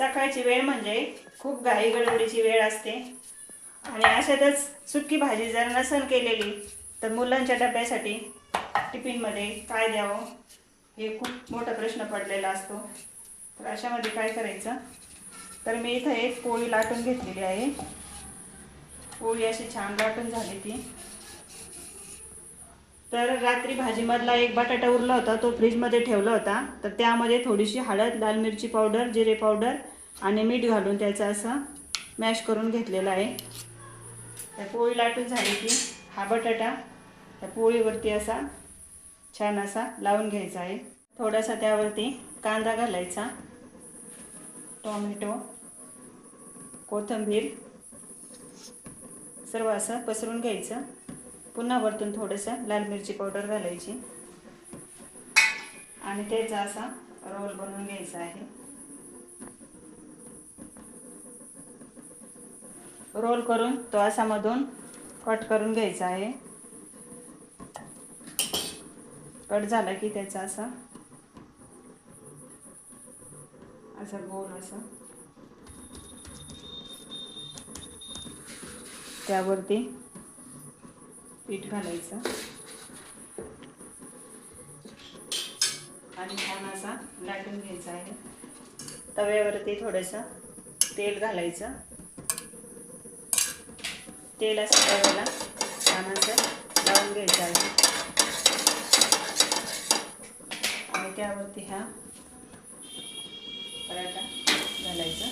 सकाळची वेळ म्हणजे खूप घाई गडबडीची वेळ असते आणि अशातच सुकी भाजी जर नसन केलेली तर मुलांच्या डब्यासाठी टिफिनमध्ये काय द्यावं हे खूप मोठा प्रश्न पडलेला असतो। तर अशामध्ये काय करायचं, तर मी इथं एक पोळी लाटून घेतलेली आहे। पोळी अशी छान लाटून झाली ती। तर रात्री भाजीमधला एक बटाटा उरला होता, तो फ्रीजमध्ये ठेवला होता। तर त्यामध्ये थोडीशी हळद, लाल मिरची पावडर, जिरे पावडर आणि मीठ घालून त्याचा असं मॅश करून घेतलेला आहे। तर पोळी लाटून झाली की हा बटाटा त्या पोळीवरती असा छान असा लावून घ्यायचा आहे। थोडासा त्यावरती कांदा घालायचा, टोमॅटो, कोथिंबीर सर्व असं पसरून घ्यायचं। पुन्हा वरतून थोडंसं लाल मिरची पावडर घालायची आणि त्याचा असा रोल बनवून घ्यायचा आहे। रोल करून तो असा मधून कट करून घ्यायचा आहे। कट झाला की त्याचा असा गोल असा त्यावरती पीठ घालायचं आणि छान असा लाटून घ्यायचा आहे। तव्यावरती थोडंसं तेल घालायचं, तेल असं तव्याला छान असं लावून घ्यायचं आहे आणि त्यावरती हा पराठा घालायचा।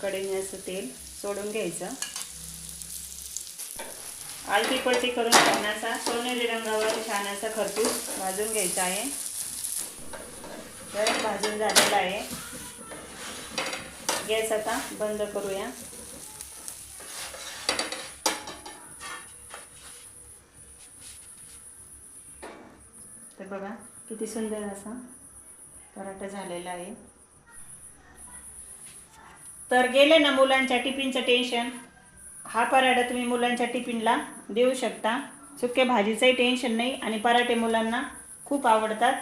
कढईने असं तेल सोडून घ्यायचं, आलती पलटी करून छान असा सोनेरी रंगावर छान असा खरपूस भाजून घ्यायचा आहे। तर भाजून झालेला आहे। गॅस आता बंद करूया। तर बघा किती सुंदर असा पराठा झालेला आहे। तर गेले ना मुलांच्या टिफिनचं टेन्शन, हा पराठा तुम्ही मुलांच्या टिफिनला देऊ शकता। सुक्या भाजीचंही टेन्शन नाही आणि पराठे मुलांना खूप आवडतात।